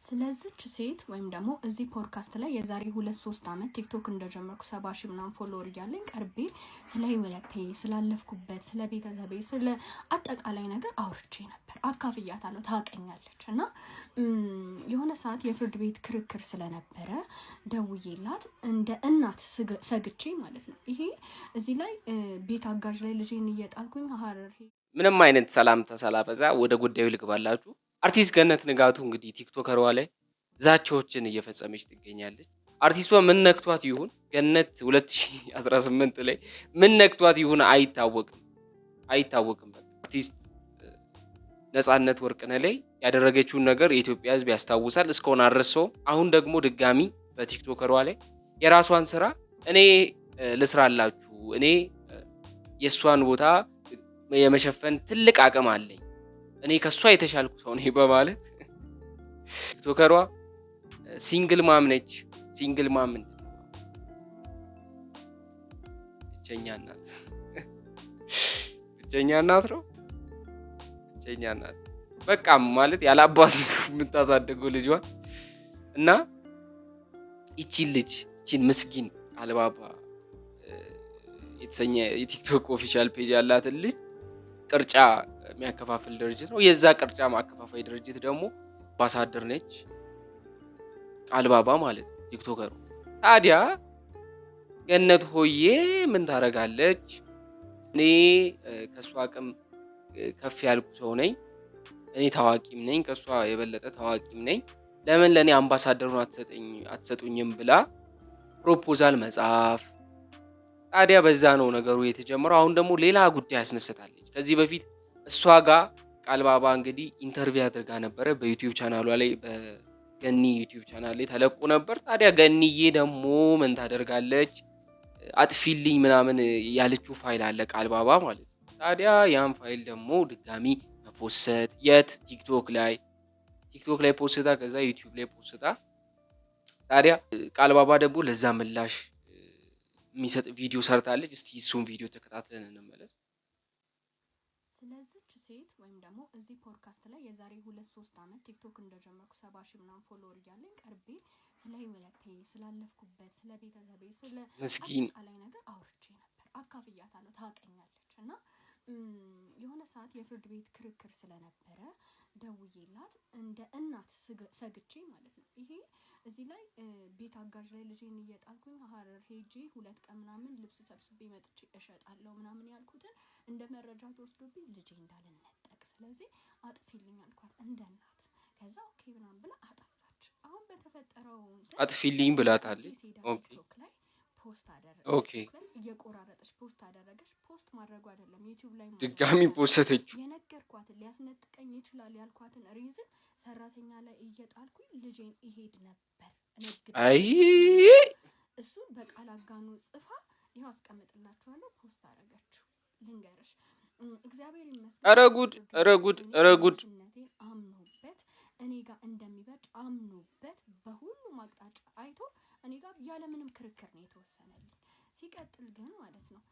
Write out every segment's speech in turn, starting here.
ስለዚች ሴት ወይም ደግሞ እዚህ ፖድካስት ላይ የዛሬ 2-3 ዓመት ቲክቶክ እንደጀመርኩ 70 ሺህ ምናምን ፎሎወር እያለኝ ቀርቤ ስለ ህይወቴ ስላለፍኩበት ስለ ቤተሰቤ ስለ አጠቃላይ ነገር አውርቼ ነበር። አካፍያታለሁ፣ ታውቀኛለች። እና የሆነ ሰዓት የፍርድ ቤት ክርክር ስለነበረ ደውዬላት እንደ እናት ሰግቼ ማለት ነው። ይሄ እዚህ ላይ ቤት አጋዥ ላይ ልጄን እየጣልኩኝ ሀረር ምንም አይነት ሰላምታ ሳላበዛ ወደ ጉዳዩ ልግባላችሁ። አርቲስት ገነት ንጋቱ እንግዲህ ቲክቶከሯ ላይ ዛቻዎችን እየፈጸመች ትገኛለች። አርቲስቷ ምን ነክቷት ይሁን ገነት 2018 ላይ ምን ነክቷት ይሁን አይታወቅም። አርቲስት ነጻነት ወርቅነህ ላይ ያደረገችውን ነገር የኢትዮጵያ ሕዝብ ያስታውሳል። እስካሁን አልረሳውም። አሁን ደግሞ ድጋሚ በቲክቶከሯ ላይ የራሷን ስራ እኔ ልስራላችሁ፣ እኔ የእሷን ቦታ የመሸፈን ትልቅ አቅም አለኝ፣ እኔ ከሷ የተሻልኩ ሰው ነኝ በማለት ቲክቶከሯ ሲንግል ማም ነች። ሲንግል ማም ብቸኛ እናት ነው። ብቸኛ እናት በቃ ማለት ያለ አባት የምታሳደገው ልጇን እና ይቺን ምስኪን አልባባ የተሰኘ የቲክቶክ ኦፊሻል ፔጅ ያላትን ልጅ ቅርጫ የሚያከፋፍል ድርጅት ነው። የዛ ቅርጫ ማከፋፋይ ድርጅት ደግሞ አምባሳደር ነች፣ አልባባ ማለት ነው ቲክቶከሩ። ታዲያ ገነት ሆዬ ምን ታረጋለች? እኔ ከሷ አቅም ከፍ ያልኩ ሰው ነኝ፣ እኔ ታዋቂም ነኝ፣ ከሷ የበለጠ ታዋቂም ነኝ፣ ለምን ለኔ አምባሳደሩን አትሰጡኝም ብላ ፕሮፖዛል መጻፍ። ታዲያ በዛ ነው ነገሩ የተጀመረው። አሁን ደግሞ ሌላ ጉዳይ አስነስታለች። ከዚህ በፊት እሷ ጋር ቃልባባ እንግዲህ ኢንተርቪው አድርጋ ነበረ በዩቲዩብ ቻናሏ ላይ፣ በገኒ ዩቲዩብ ቻናል ላይ ተለቆ ነበር። ታዲያ ገኒዬ ደግሞ ምን ታደርጋለች? አጥፊልኝ ምናምን ያለችው ፋይል አለ ቃልባባ ማለት ነው። ታዲያ ያን ፋይል ደግሞ ድጋሚ መፖሰት የት ቲክቶክ ላይ ፖስታ፣ ከዛ ዩቲዩብ ላይ ፖስታ። ታዲያ ቃልባባ ደግሞ ለዛ ምላሽ የሚሰጥ ቪዲዮ ሰርታለች። እስቲ እሱን ቪዲዮ ተከታትለን እንመለስ። ስለዚች ሴት ወይም ደግሞ እዚህ ፖድካስት ላይ የዛሬ 2-3 ዓመት ቲክቶክ እንደጀመርኩ 70 ሺህ ምናምን ፎሎወር እያለኝ ቀርቤ ስለ ህይወቴ ስላለፍኩበት ስለ ቤተሰቤ ስለ አጠቃላይ ነገር አውርቼ ነበር። አካፍያታለሁ፣ ታውቀኛለች። እና የሆነ ሰዓት የፍርድ ቤት ክርክር ስለነበረ ደውዬላት እንደ እናት ሰግቼ ማለት ነው። ይሄ እዚህ ላይ ቤት አጋዥ ላይ ልጄን እየጣልኩኝ ሀረር ሄጄ 2 ቀን ምናምን ልብስ ሰብስቤ መጥቼ እሸጣለሁ ምናምን ያልኩትን እንደ መረጃ ተወስዶብኝ ልጄ እንዳልነጠቅ፣ ስለዚህ አጥፊልኝ አልኳት እንደ እናት። ከዛ ኦኬ ምናምን ብላ አጠፋች። አሁን በተፈጠረው አጥፊልኝ ብላታለች። ቲክቶክ ላይ ፖስት አደረገች። ኦኬ እየቆራረጠች ፖስት አደረገች። ፖስት ማድረጉ አይደለም ዩቲዩብ ላይ ድጋሚ ፖስተችው። የነገርኳትን ሊያስነጥቀኝ ይችላል ያልኳትን ሪዝን ሰራተኛ ላይ እየጣልኩኝ ልጄን ይሄድ ነበር አይ እሱን በቃል አጋኑ ጽፋ ይኸው አስቀምጥላችኋለሁ። ፖስት አደረገችው። ልንገርሽ እግዚአብሔር ይመስገን። ኧረ ጉድ አምኖበት እኔ ጋር እንደሚበጭ አምኖበት በሁሉም አቅጣጫ አይቶ እኔ ጋር ያለምንም ክርክር ነው የተወሰነልኝ። ሲቀጥል ግን ማለት ነው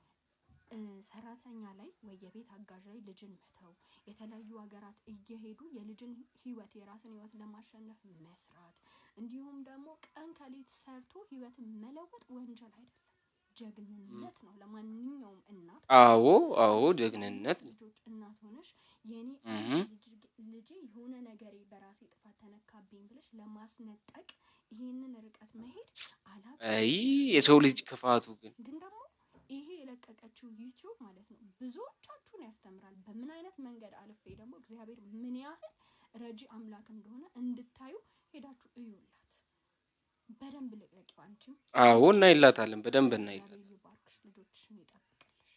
ሰራተኛ ላይ ወይ የቤት አጋዥ ላይ ልጅን መተው፣ የተለያዩ ሀገራት እየሄዱ የልጅን ህይወት የራስን ህይወት ለማሸነፍ መስራት፣ እንዲሁም ደግሞ ቀን ከሌት ሰርቶ ህይወትን መለወጥ ወንጀል አይደለም፣ ጀግንነት ነው ለማንኛውም እናት። አዎ ጀግንነት። ልጆች እናት ሆነሽ የኔ ልጄ የሆነ ነገር በራሴ ጥፋት ተነካብኝ ብለሽ ለማስነጠቅ ይሄንን ርቀት መሄድ አይ የሰው ልጅ ክፋቱ ግን ደግሞ ይሄ የለቀቀችው ዩቲዩብ ማለት ነው ብዙዎቻችሁን ያስተምራል። በምን አይነት መንገድ አልፌ ደግሞ እግዚአብሔር ምን ያህል ረጂ አምላክ እንደሆነ እንድታዩ ሄዳችሁ እዩላት። በደንብ ልቀቂው አንቺም። አዎ እናይላታለን፣ በደንብ እናይላታለን። ልጆችሽን ይጠብቅልሽ።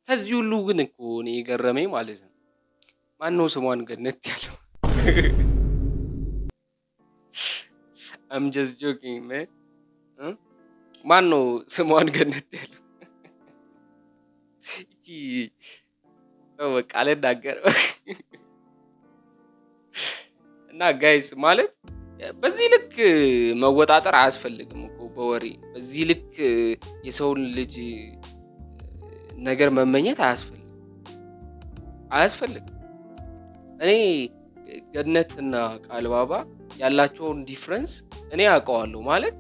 ከዚህ ሁሉ ግን እኮ እኔ የገረመኝ ማለት ነው ማነው ስሟን ገነት ያለው? I'm just joking man. ማነው ስሟን ገነት ያለው? እቺ በቃ አልናገርም። እና ጋይስ ማለት በዚህ ልክ መወጣጠር አያስፈልግም እኮ በወሬ። በዚህ ልክ የሰውን ልጅ ነገር መመኘት አያስፈልግም። እኔ ገነትና ቃልባባ ያላቸውን ዲፍረንስ እኔ አውቀዋለሁ። ማለት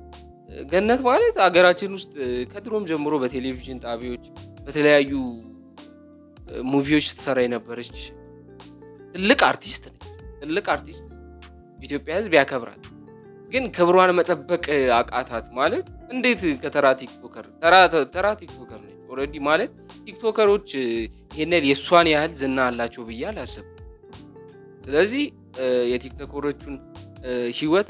ገነት ማለት ሀገራችን ውስጥ ከድሮም ጀምሮ በቴሌቪዥን ጣቢያዎች በተለያዩ ሙቪዎች ትሰራ የነበረች ትልቅ አርቲስት ነች። ትልቅ አርቲስት ኢትዮጵያ ሕዝብ ያከብራል። ግን ክብሯን መጠበቅ አቃታት ማለት እንዴት? ከተራ ቲክቶከር ተራ ቲክቶከር ነች ኦልሬዲ። ማለት ቲክቶከሮች ይሄንን የሷን ያህል ዝና አላቸው ብዬ አላስብም። ስለዚህ የቲክቶከሮቹን ህይወት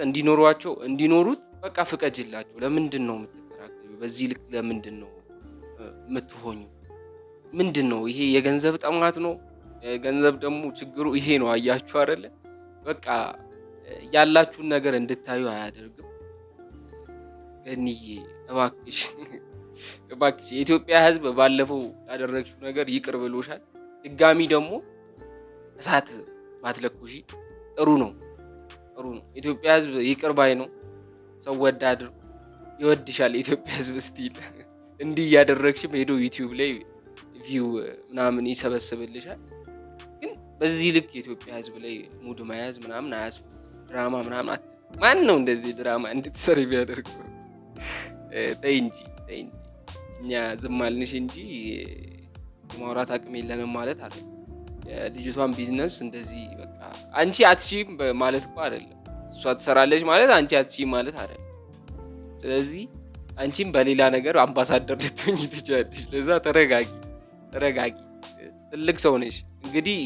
እንዲኖሩት በቃ ፍቀጅላቸው። ለምንድን ነው የምትከራከሩ? በዚህ ልክ ለምንድን ነው የምትሆኙ? ምንድን ነው ይሄ? የገንዘብ ጠማት ነው። ገንዘብ ደግሞ ችግሩ ይሄ ነው። አያችሁ አይደለ? በቃ ያላችሁን ነገር እንድታዩ አያደርግም። ገንዬ እባክሽ የኢትዮጵያ ህዝብ ባለፈው ያደረግሽው ነገር ይቅር ብሎሻል። ድጋሚ ደግሞ እሳት ባትለኩሺ ጥሩ ነው። ኢትዮጵያ ህዝብ ይቅር ባይ ነው። ሰው ወዳድ ነው። ይወድሻል የኢትዮጵያ ህዝብ። ስቲል እንዲህ ያደረግሽም ሄዶ ዩቲዩብ ላይ ቪው ምናምን ይሰበስብልሻል። ግን በዚህ ልክ የኢትዮጵያ ህዝብ ላይ ሙድ መያዝ ምናምን አያስፈልግም። ድራማ ምናምን ማን ነው እንደዚህ ድራማ እንድትሰሪ ቢያደርገው? ተይ እንጂ እኛ ዝም አልንሽ እንጂ የማውራት አቅም የለንም ማለት አይደለም። የልጅቷን ቢዝነስ እንደዚህ በቃ አንቺ አትሺም ማለት እኮ አይደለም። እሷ ትሰራለች ማለት አንቺ አትሺም ማለት አይደለም። ስለዚህ አንቺም በሌላ ነገር አምባሳደር ልትሆኚ ትችያለሽ። ለዛ ተረጋጊ። ትልቅ ሰው ነሽ። እንግዲህ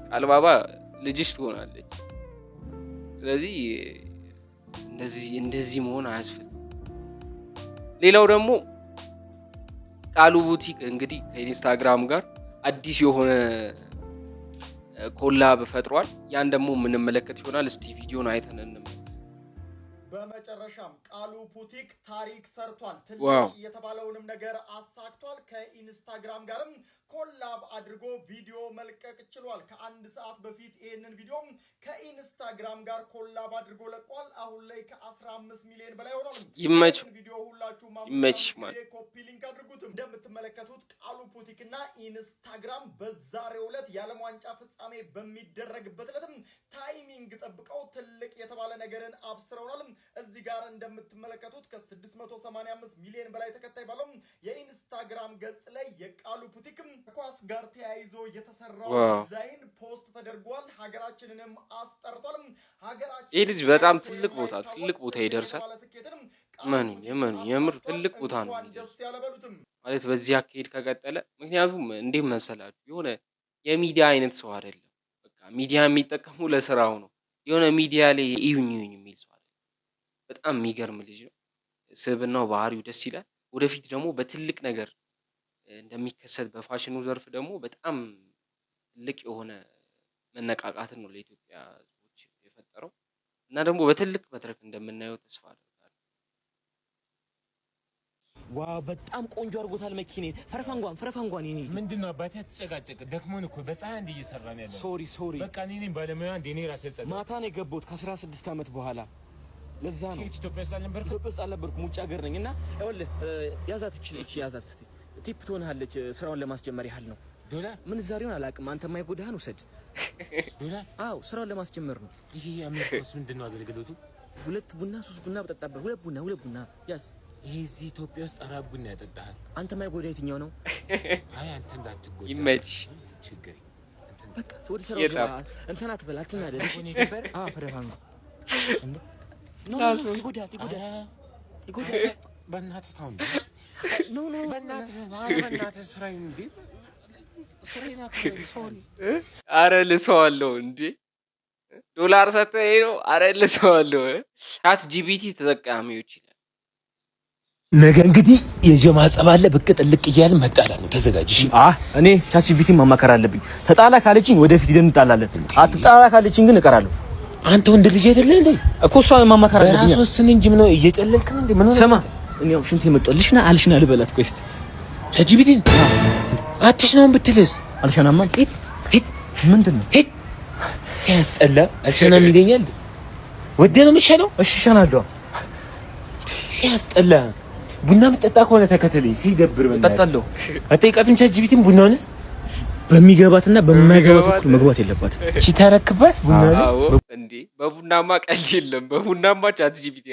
ቃልባባ ልጅሽ ትሆናለች። ስለዚህ እንደዚህ መሆን አያስፈልግም። ሌላው ደግሞ ቃሉ ቡቲክ እንግዲህ ከኢንስታግራም ጋር አዲስ የሆነ ኮላብ ፈጥሯል። ያን ደግሞ የምንመለከት ይሆናል። እስቲ ቪዲዮን አይተን እንመለከት። በመጨረሻም ቃሉ ቡቲክ ታሪክ ሰርቷል። ትልቅ የተባለውንም ነገር አሳክቷል። ከኢንስታግራም ጋርም ኮላብ አድርጎ ቪዲዮ መልቀቅ ችሏል። ከአንድ ሰዓት በፊት ይህንን ቪዲዮ ከኢንስታግራም ጋር ኮላብ አድርጎ ለቋል። አሁን ላይ ከ15 ሚሊዮን በላይ ሆኗል። ይመችሽ ቪዲዮ ሁላችሁም ኮፒ ሊንክ አድርጉት። እንደምትመለከቱት ቃሉ ቡቲክ እና ኢንስታግራም በዛሬው ዕለት የዓለም ዋንጫ ፍጻሜ በሚደረግበት ዕለትም ታይሚንግ ጠብቀው ትልቅ የተባለ ነገርን አብስረውናል። እዚህ ጋር እንደምትመለከቱት ከ685 ሚሊዮን በላይ ተከታይ ባለው የኢንስታግራም ገጽ ላይ የቃሉ ቡቲክም ኳስ ጋር ተያይዞ የተሰራው ዲዛይን ፖስት ተደርጓል። ሀገራችንንም አስጠርቷል። ይህ ልጅ በጣም ትልቅ ቦታ ይደርሳል። የምር ትልቅ ቦታ ነው ማለት በዚህ አካሄድ ከቀጠለ። ምክንያቱም እንዴት መሰላችሁ የሆነ የሚዲያ አይነት ሰው አይደለም። በቃ ሚዲያ የሚጠቀሙ ለስራው ነው። የሆነ ሚዲያ ላይ ኢዩኝ የሚል ሰው አይደለም። በጣም የሚገርም ልጅ ነው። ስብናው ባህሪው ደስ ይላል። ወደፊት ደግሞ በትልቅ ነገር እንደሚከሰት በፋሽኑ ዘርፍ ደግሞ በጣም ትልቅ የሆነ መነቃቃትን ነው ለኢትዮጵያ ሕዝቦች የፈጠረው እና ደግሞ በትልቅ መድረክ እንደምናየው ተስፋ አደርጋለሁ። ዋው በጣም ቆንጆ አድርጎታል። መኪኔን ፈረፋንጓን ይሄ ምንድነው? አባቴ ተጨቃጨቀ ደክሞን እኮ በፀሐይ እንደ እየሰራን ያለው። ሶሪ በቃ እኔ ባለሙያ እንደ እኔ ራሴ ጸጥ ማታ ነው የገባሁት ከ16 ዓመት በኋላ። ለዛ ነው ኢትዮጵያ ውስጥ አልነበርኩም ውጭ ሀገር ነኝ እና ይኸውልህ ያዛት እስቲ ቲፕ ትሆንሃለች። ስራውን ለማስጀመር ያህል ነው። ዶላር ምን ዛሬውን አላውቅም። አንተ ማይጎዳህን ውሰድ። ዶላር አዎ ስራውን ለማስጀመር ነው። ይሄ አሜሪካስ ምንድነው አገልግሎቱ? 2 ቡና 3 ቡና በጠጣበት 2 ቡና ያስ ይሄ እዚህ ኢትዮጵያ ውስጥ 4 ቡና ያጠጣሃል። አንተ ማይጎዳ የትኛው ነው? አይ አንተ እንዳትጎዳ ይመች ችግር በቃ ወደ ስራው እንትና አትበል አትናደድ። እሺ ፈረፋንጓ እንዴ ኖ ይጎዳል በእናትህ ታው ኖ በእናትህ ስራዬ እንዴ ስራዬና ሶሪ አረ ልሰዋለሁ እንዴ ዶላር ሰጥተህ ነው። አረ ልሰዋለሁ ቻት ጂፒቲ ተጠቃሚዎች ይላል። ነገ እንግዲህ የጀማ ጸባለ ብቅ ጥልቅ እያለ መጣላ ነው። ተዘጋጅ። እኔ ቻት ጂፒቲ ማማከር አለብኝ። ተጣላ ካለችኝ ወደፊት ሄደን እንጣላለን። አትጣላ ካለችኝ ግን እቀራለሁ። አንተ ወንድ ልጅ አይደለ እንዴ? እኮ እሷ ማማከር አለብኝ። ራስ ወስን እንጂ ምን ነው እየጨለልክ ነው እንዴ? ምን ነው ሰማ እኔ ያው ሽንቴ መጣልሽና አልሽና ልበላት። ቆይ እስቲ ቻት ጂፒቲ አትሽናም ብትልስ አልሽናማ ሂት ምንድነው ሂት ሲያስጠላ አልሽናም ይገኛል። ወደ ነው የምትሸነው? እሺ ሸናለሁ። ሲያስጠላ ቡና የምትጠጣ ከሆነ ተከተለኝ። ሲደብር በእናትህ እጠጣለሁ። አትጠይቃትም ቻት ጂፒቲም ቡናውንስ በሚገባትና በማይገባት በኩል መግባት የለባትም። ሲተረክበት ቡና እንዴ በቡናማ ቀልድ የለም። በቡናማ ቻት ጂፒቲ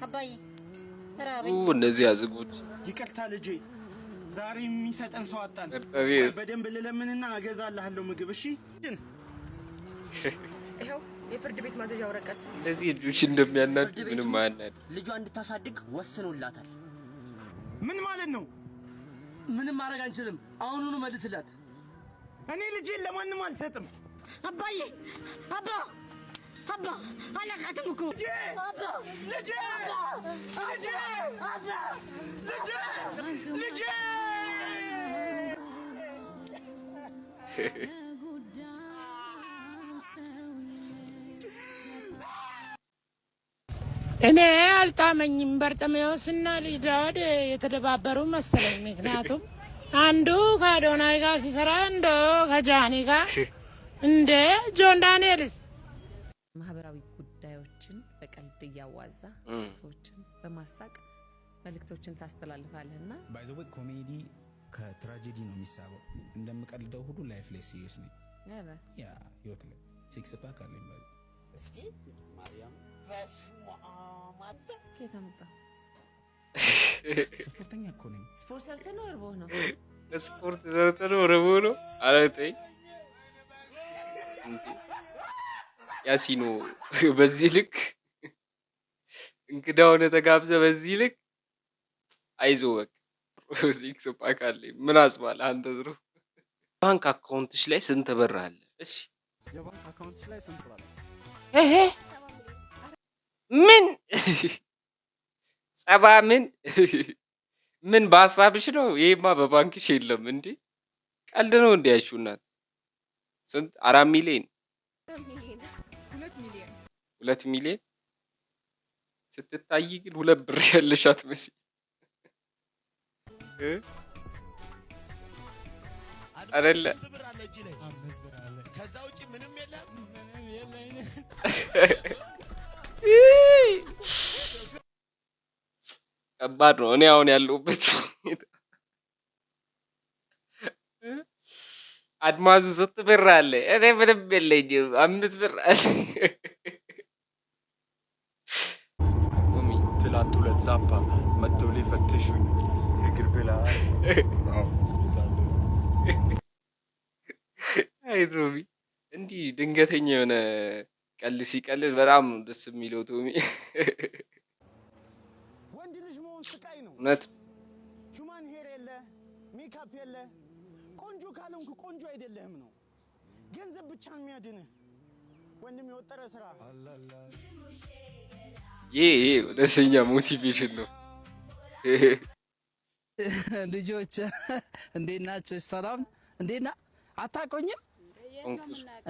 አባይ እነዚህ ያዝጉት። ይቅርታ ልጄ፣ ዛሬ የሚሰጠን ሰው አጣን። በደንብ ልለምንና እገዛልሃለሁ ምግብ። እሺ ይኸው የፍርድ ቤት ማዘዣ ወረቀት። እንደዚህ ልጆች እንደሚያናድ ምንም አያናድ። ልጇ እንድታሳድግ ወስኖላታል። ምን ማለት ነው? ምንም ማድረግ አንችልም። አሁኑኑ መልስላት። እኔ ልጄን ለማንም አልሰጥም። አባዬ አባ አላቃትም እኮ ልጄ ልጄ እኔ አልጣመኝም። በርጠሜዎስና ልጅ ዳዊት የተደባበሩ መሰለኝ። ምክንያቱም አንዱ ከአዶናይ ጋር ሲሰራ አንዱ ከጃኒ ጋር እንደ ጆን ዳንኤልስ ማህበራዊ ጉዳዮችን በቀልድ እያዋዛ ሰዎችን በማሳቅ መልእክቶችን ታስተላልፋለህና ባይ ዘ ወይ ኮሜዲ ከትራጀዲ ነው የሚሳበው። እንደምቀልደው ሁሉ ላይፍ ላይ ሲሪየስ ነኝ። ያ ህይወት ላይ ሲክስ ፓክ አለኝ ባይ እስኪ ማርያም ስፖርተኛ እኮ ነኝ። ስፖርት ሰርተህ ነው እርቦህ ነው? ስፖርት ሰርተህ ነው እርቦህ ነው? ኧረ ተይ ያሲኖ በዚህ ልክ እንግዳ ሆነ ተጋብዘህ በዚህ ልክ አይዞህ በቃ ሲክስ ፓክ አለኝ። ምን አስባለህ አንተ? ድሮ ባንክ አካውንትሽ ላይ ስንት ብር አለ? እሺ የባንክ አካውንትሽ ላይ ስንት ብር አለ? ምን ጸባ ምን በሀሳብሽ ነው? ይሄማ በባንክሽ የለም እንዴ? ቀልድ ነው እንዴ? ያልሽው እናት ስንት? 4 ሚሊዮን 2 ሚሊዮን ስትታይ ግን 2 ብር ያለሽ አትመስይ። አይደለ? ከዛ ውጪ ምንም የለም። ከባድ ነው። እኔ አሁን ያለሁበት አድማሱ ስንት ብር አለ? እኔ ምንም የለኝም። 5 ብር አለ። ትላንት 2 ዛምፓ መጥተው ሊፈትሹኝ እግር ብላ አይ ቶሚ እንዲህ ድንገተኛ የሆነ ቀልድ ሲቀልድ በጣም ደስ የሚለው ቶሚ። ወንድ ልጅ መሆን ስቃይ ነው። እውነት ሂውማን ሄር የለ፣ ሜካፕ የለ፣ ቆንጆ ካልሆንክ ቆንጆ አይደለህም ነው። ገንዘብ ብቻ የሚያድንህ ወንድም የወጠረ ስራ። ይሄ ወደተኛ ሞቲቬሽን ነው። ልጆች እንዴት ናችሁ? ሰላም እንዴት ና? አታቆኝም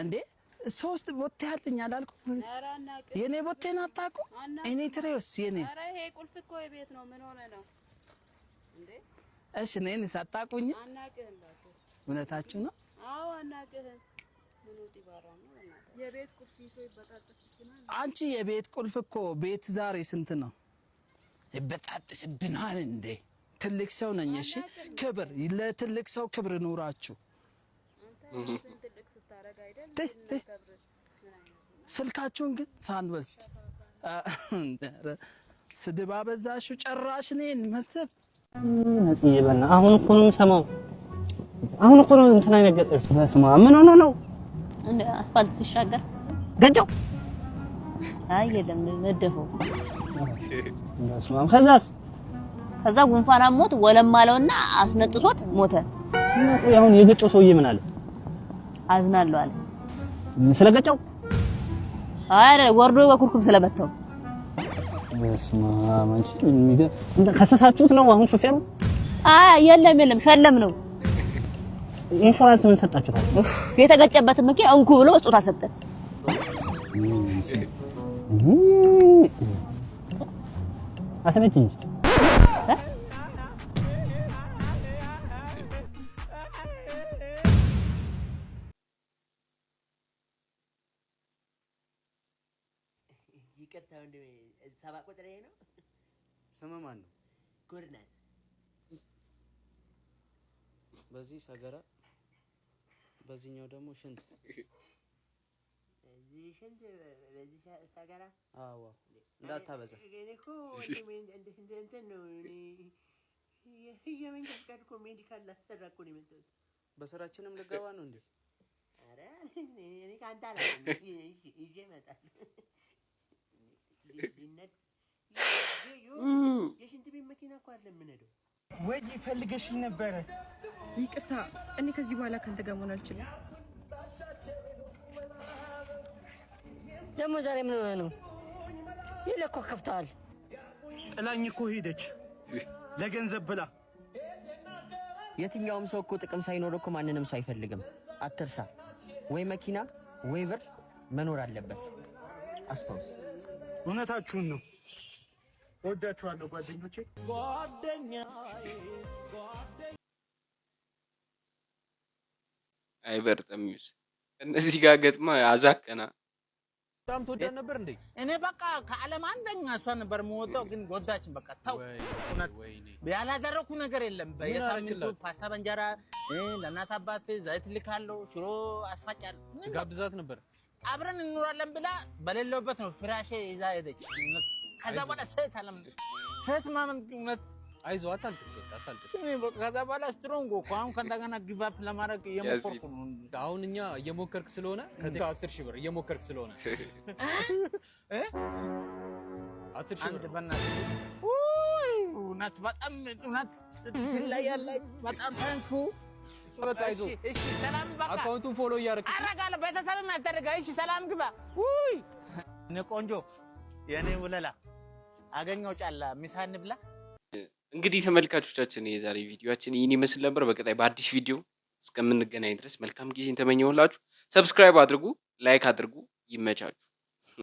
እንዴ? 3 ቦቴ አለኝ አላልኩም? የኔ ቦቴን አታውቁ? እኔ ትሬውስ የኔ ይሄ ቁልፍ እኮ የቤት ነው። ምን ሆነ ነው እንዴ? እሺ ነኝ ሳታቁኝ? አናቅህም ባክ። እውነታችሁ ነው? አዎ አናቅህም። ምን ወጥ ይባራ ነው? የቤት ቁልፍ ይዞ ይበጣጥስብናል። አንቺ የቤት ቁልፍ እኮ ቤት ዛሬ ስንት ነው? ይበጣጥስብናል እንዴ? ትልቅ ሰው ነኝ። እሺ ክብር፣ ለትልቅ ሰው ክብር ኑራችሁ። ስልካችሁን ግን ሳንወስድ ስድብ አበዛሽው። ጨራሽ ነኝ መስብ ነጽዬ በና አሁን እኮ ነው የምሰማው። አሁን እኮ ነው እንትና ነገጠስ በስማ ምን ሆኖ ነው እንደ አስፋልት ሲሻገር ገጨው። አይ የለም ነደፈው። በስማ ከዛ ጉንፋን አሞት ወለም አለውና አስነጥሶት ሞተ። አሁን የገጨው ሰውዬ ምን አለ? አዝናለሁ አለ። ስለገጨው? አረ ወርዶ በኩርኩም ስለመታው። በስማ ማንቺ እንደ ከሰሳችሁት ነው አሁን ሹፌሩ? አይ የለም ሸለም ነው። ኢንሹራንስ ምን ሰጣችሁታል? የተገጨበት መኪና እንኩ ብሎ ስጦታ ሰጠ። አሰመችኝ ይቅርታ ወንድሜ፣ 7 ቁጥር ይሄ ነው። ስም ማን ነው? ጎርናስ በዚህ ሰገራ በዚህኛው ደግሞ ሽንት እዚህ ሽንት በዚህ ሰገራ አዎ እንዳታበዛ እኮ እንትን ነው የመንገድ ፍቃድ እኮ ሜዲካል ላሰራ እኮ ነው የመጣሁት በስራችንም ልገባ ነው እንዴ ኧረ እኔ ካንተ አላውቅም ይዤ እመጣለሁ የሽንት ቤት መኪና እኮ አይደለም የምንሄደው ወይ ፈልገሽኝ ነበረ ይቅርታ እኔ ከዚህ በኋላ ካንተ ጋር መሆን አልችልም ደግሞ ዛሬ ምን ሆነ ነው ይለኮ ከፍታል ጥላኝ እኮ ሄደች ለገንዘብ ብላ የትኛውም ሰው እኮ ጥቅም ሳይኖር እኮ ማንንም ሰው አይፈልግም አትርሳ ወይ መኪና ወይ ብር መኖር አለበት አስታውስ እውነታችሁን ነው ወዳችኋለሁ ጓደኞቼ አይበርጠምስ እነዚህ ጋር ገጥማ አዛከና በጣም ተወዳጅ ነበር እንዴ እኔ በቃ ከዓለም አንደኛ እሷ ነበር የምወጣው ግን ጎዳችን በቃ ታው እውነት ያላደረኩ ነገር የለም በየሳምንቱ ፓስታ በእንጀራ ለእናት አባት ዘይት ልካለሁ ሽሮ አስፈጫለሁ ጋብዛት ነበር አብረን እንኖራለን ብላ በሌለውበት ነው ፍራሽ ይዛ ሄደች ከዛ በኋላ ሴት አለም ሴት ማመን እውነት አይዞህ አታልቅስ በቃ አታልቅስ እኔ በቃ ከዛ በኋላ ስትሮንግ እኮ አሁን ከእንደገና ጊቭ አፕ ለማድረግ እየሞከርኩ ነው አሁን እኛ እየሞከርክ ስለሆነ ከ10,000 ብር እየሞከርክ ስለሆነ 10,000 ብር በእናትህ ውይ እውነት በጣም እውነት ትለያለ በጣም ታንኩ በቃ አይዞህ እሺ ሰላም በቃ አካውንቱን ፎሎ እያደረግሽ አረጋለሁ ቤተሰብም ያደረጋ እሺ ሰላም ግባ ውይ እኔ ቆንጆ የኔ ውለላ አገኘው ጫላ ምሳ እንብላ እንግዲህ ተመልካቾቻችን የዛሬ ቪዲዮአችን ይህን ይመስል ነበር በቀጣይ በአዲስ ቪዲዮ እስከምንገናኝ ድረስ መልካም ጊዜን ተመኘሁላችሁ ሰብስክራይብ አድርጉ ላይክ አድርጉ ይመቻችሁ